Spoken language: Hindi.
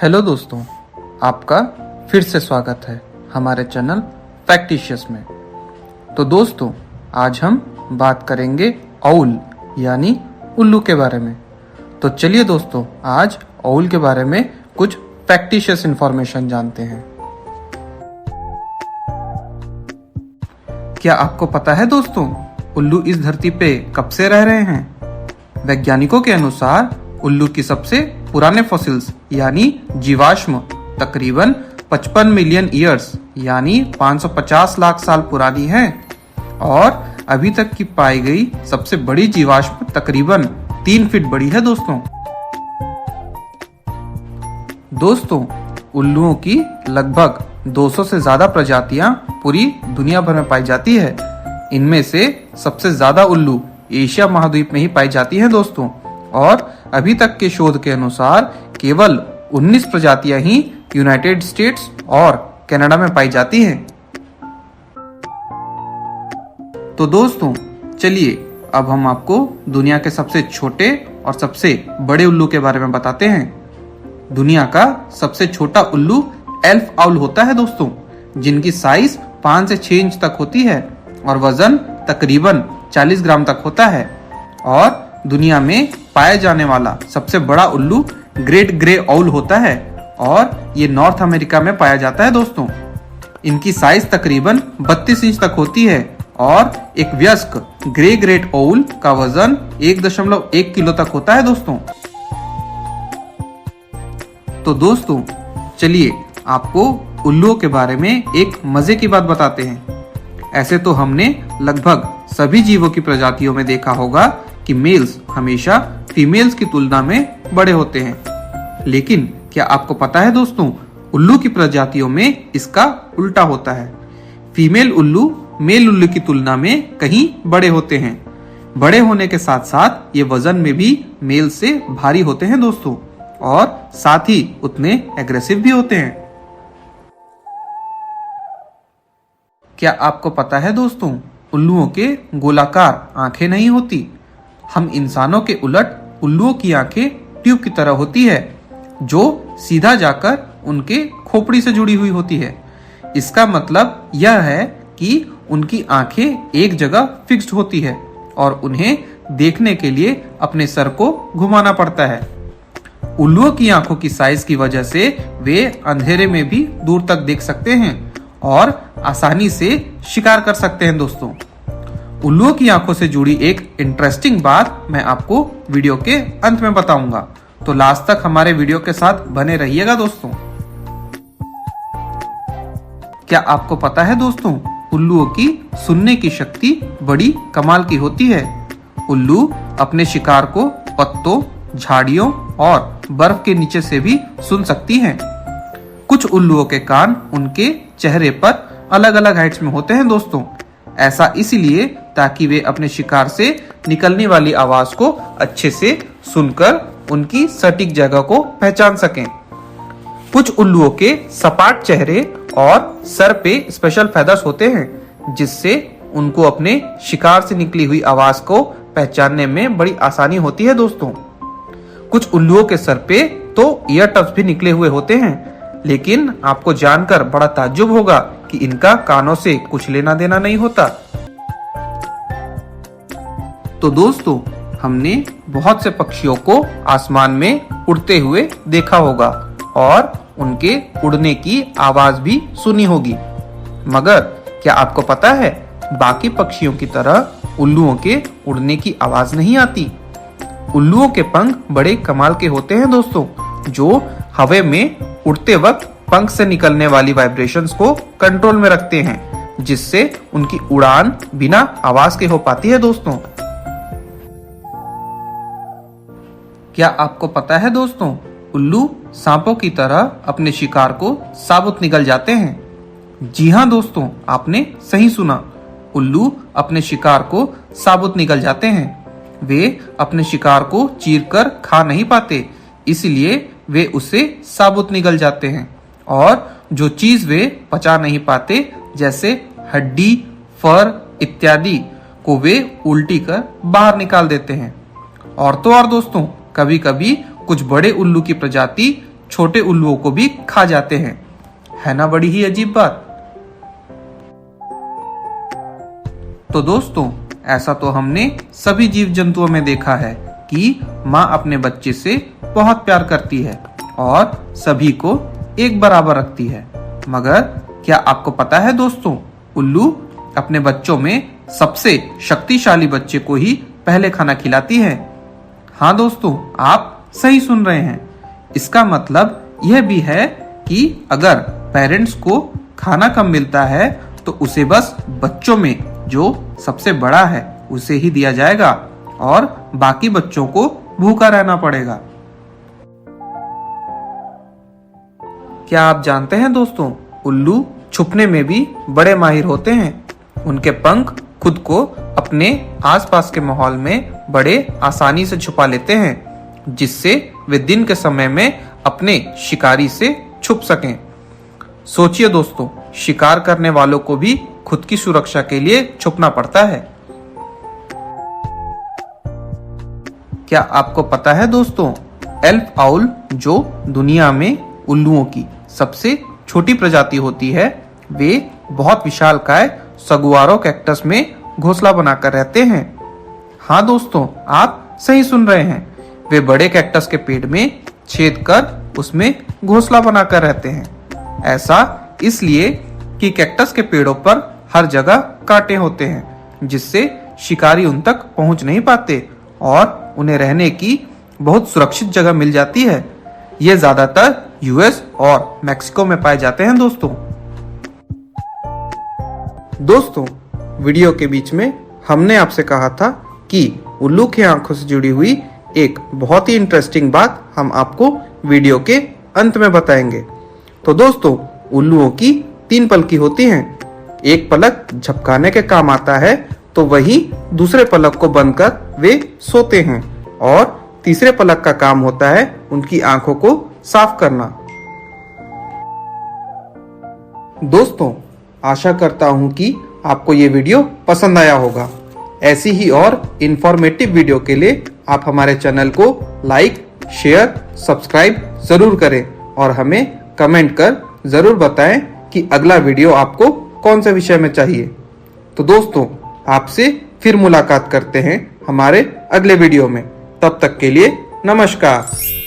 हेलो दोस्तों, आपका फिर से स्वागत है हमारे चैनल फैक्टिशियस में। तो दोस्तों, आज हम बात करेंगे औल यानी उल्लू के बारे में। तो चलिए दोस्तों, आज औल के बारे में कुछ फैक्टिशियस इंफॉर्मेशन जानते हैं। क्या आपको पता है दोस्तों, उल्लू इस धरती पे कब से रह रहे हैं? वैज्ञानिकों के अनुसार उल्लू की सबसे पुराने फॉसिल्स यानी जीवाश्म तकरीबन 55 मिलियन ईयर्स यानी 550 लाख साल पुरानी है और अभी तक की पाई गई सबसे बड़ी जीवाश्म तकरीबन 3 फीट बड़ी है दोस्तों, उल्लुओं की लगभग 200 से ज्यादा प्रजातियां पूरी दुनिया भर में पाई जाती है। इनमें से सबसे ज्यादा उल्लू एशिया महाद्वीप में ही पाई जाती है दोस्तों, और अभी तक के शोध के अनुसार केवल 19 प्रजातियां ही यूनाइटेड स्टेट्स और कनाडा में पाई जाती हैं। तो दोस्तों, चलिए अब हम आपको दुनिया के सबसे छोटे और सबसे बड़े उल्लू के बारे में बताते हैं। दुनिया का सबसे छोटा उल्लू एल्फ आउल होता है दोस्तों, जिनकी साइज 5 से 6 इंच तक होती है और वजन तकरीबन 40 ग्राम तक होता है। और दुनिया में पाया जाने वाला सबसे बड़ा उल्लू ग्रेट ग्रे आउल होता है और ये नॉर्थ अमेरिका में पाया जाता है दोस्तों। इनकी साइज तकरीबन 32 इंच तक होती है और एक वयस्क ग्रे ग्रेट आउल का वजन 1.1 किलो तक होता है दोस्तों। तो दोस्तों, चलिए आपको उल्लुओं के बारे में एक मजे की बात बताते हैं। ऐसे तो हमने लगभग सभी जीवों की प्रजातियों में देखा होगा कि मेल्स हमेशा फीमेल्स की तुलना में बड़े होते हैं, लेकिन क्या आपको पता है दोस्तों, उल्लू की प्रजातियों में इसका उल्टा होता है। फीमेल उल्लू मेल उल्लू की तुलना में कहीं बड़े होते हैं। बड़े होने के साथ साथ ये वजन में भी मेल से भारी होते हैं दोस्तों, और साथ ही उतने एग्रेसिव भी होते हैं। क्या आपको पता है दोस्तों, उल्लुओं के गोलाकार आंखें नहीं होती। हम इंसानों के उलट उल्लुओं की आंखें ट्यूब की तरह होती है, जो सीधा जाकर उनके खोपड़ी से जुड़ी हुई होती है। इसका मतलब यह है कि उनकी आंखें एक जगह फिक्स्ड होती है और उन्हें देखने के लिए अपने सर को घुमाना पड़ता है। उल्लुओं की आंखों की साइज की वजह से वे अंधेरे में भी दूर तक देख सकते हैं और आसानी से शिकार कर सकते हैं दोस्तों। उल्लुओं की आंखों से जुड़ी एक इंटरेस्टिंग बात मैं आपको वीडियो के अंत में बताऊंगा, तो लास्ट तक हमारे वीडियो के साथ बने रहिएगा दोस्तों। क्या आपको पता है दोस्तों, उल्लुओं की सुनने की शक्ति बड़ी कमाल की होती है। उल्लू अपने शिकार को पत्तों, झाड़ियों और बर्फ के नीचे से भी सुन सकती हैं। कुछ उल्लुओं के कान उनके चेहरे पर अलग अलग हाइट्स में होते हैं दोस्तों। ऐसा इसलिए ताकि वे अपने शिकार से निकलने वाली आवाज को अच्छे से सुनकर उनकी सटीक जगह को पहचान सकें। कुछ उल्लुओं के सपाट चेहरे और सर पे स्पेशल फेदर्स होते हैं, जिससे उनको अपने शिकार से निकली हुई आवाज को पहचानने में बड़ी आसानी होती है दोस्तों। कुछ उल्लुओं के सर पे तो ईयर टफ्स भी निकले हुए होते हैं, लेकिन आपको जानकर बड़ा ताज्जुब होगा कि इनका कानों से कुछ लेना देना नहीं होता। तो दोस्तों, हमने बहुत से पक्षियों को आसमान में उड़ते हुए देखा होगा और उनके उड़ने की आवाज भी सुनी होगी, मगर क्या आपको पता है, बाकी पक्षियों की तरह उल्लुओं के उड़ने की आवाज नहीं आती। उल्लुओं के पंख बड़े कमाल के होते हैं दोस्तों, जो हवा में उड़ते वक्त पंख से निकलने वाली वाइब्रेशंस को कंट्रोल में रखते हैं, जिससे उनकी उड़ान बिना आवाज के हो पाती है दोस्तों। क्या आपको पता है दोस्तों, उल्लू सांपों की तरह अपने शिकार को साबुत निगल जाते हैं। जी हाँ दोस्तों, आपने सही सुना, उल्लू अपने शिकार को साबुत निगल जाते हैं। वे अपने शिकार को चीरकर खा नहीं पाते, इसलिए वे उसे साबुत निगल जाते हैं, और जो चीज वे पचा नहीं पाते जैसे हड्डी, फर इत्यादि को वे उल्टी कर बाहर निकाल देते हैं। और तो और दोस्तों, कभी कभी कुछ बड़े उल्लू की प्रजाति छोटे उल्लुओं को भी खा जाते हैं। है ना बड़ी ही अजीब बात। तो दोस्तों, ऐसा तो हमने सभी जीव जंतुओं में देखा है कि माँ अपने बच्चे से बहुत प्यार करती है और सभी को एक बराबर रखती है। मगर क्या आपको पता है दोस्तों, उल्लू अपने बच्चों में सबसे शक्तिशाली बच्चे को ही पहले खाना खिलाती है। हाँ दोस्तों, आप सही सुन रहे हैं। इसका मतलब यह भी है कि अगर पेरेंट्स को खाना कम मिलता है तो उसे बस बच्चों में जो सबसे बड़ा है उसे ही दिया जाएगा और बाकी बच्चों को भूखा रहना पड़ेगा। क्या आप जानते हैं दोस्तों, उल्लू छुपने में भी बड़े माहिर होते हैं। उनके पंख खुद को अपने आसपास के माहौल में बड़े आसानी से छुपा लेते हैं, जिससे वे दिन के समय में अपने शिकारी से छुप सकें। सोचिए दोस्तों, शिकार करने वालों को भी खुद की सुरक्षा के लिए छुपना पड़ता है। क्या आपको पता है दोस्तों, एल्फ आउल जो दुनिया में उल्लुओं की सबसे छोटी प्रजाति होती है, वे बहुत विशालकाय सगुआरो कैक्टस में घोंसला बनाकर रहते हैं। हाँ दोस्तों, आप सही सुन रहे हैं। वे बड़े कैक्टस के पेड़ में छेद कर उसमें घोंसला बनाकर रहते हैं। ऐसा इसलिए कि कैक्टस के पेड़ों पर हर जगह कांटे होते हैं, जिससे शिकारी उन तक पहुंच नहीं पाते और उन्हें रहने की बहुत सुरक्षित जगह मिल जाती है। ये ज्यादातर यूएस और मैक्सिको में पाए जाते हैं दोस्तों, वीडियो के बीच में हमने आपसे कहा था कि उल्लू की आंखों से जुड़ी हुई एक बहुत ही इंटरेस्टिंग बात हम आपको वीडियो के अंत में बताएंगे। तो दोस्तों, उल्लुओं की 3 पलकी होती हैं। एक पलक झपकाने के काम आता है, तो वही दूसरे पलक को बंद कर वे सोते हैं और तीसरे पलक का काम होता है उनकी आंखों को साफ करना। दोस्तों, आशा करता हूं कि आपको ये वीडियो पसंद आया होगा। ऐसी ही और इंफॉर्मेटिव वीडियो के लिए आप हमारे चैनल को लाइक, शेयर, सब्सक्राइब जरूर करें और हमें कमेंट कर जरूर बताएं कि अगला वीडियो आपको कौन से विषय में चाहिए। तो दोस्तों, आपसे फिर मुलाकात करते हैं हमारे अगले वीडियो में। तब तक के लिए नमस्कार।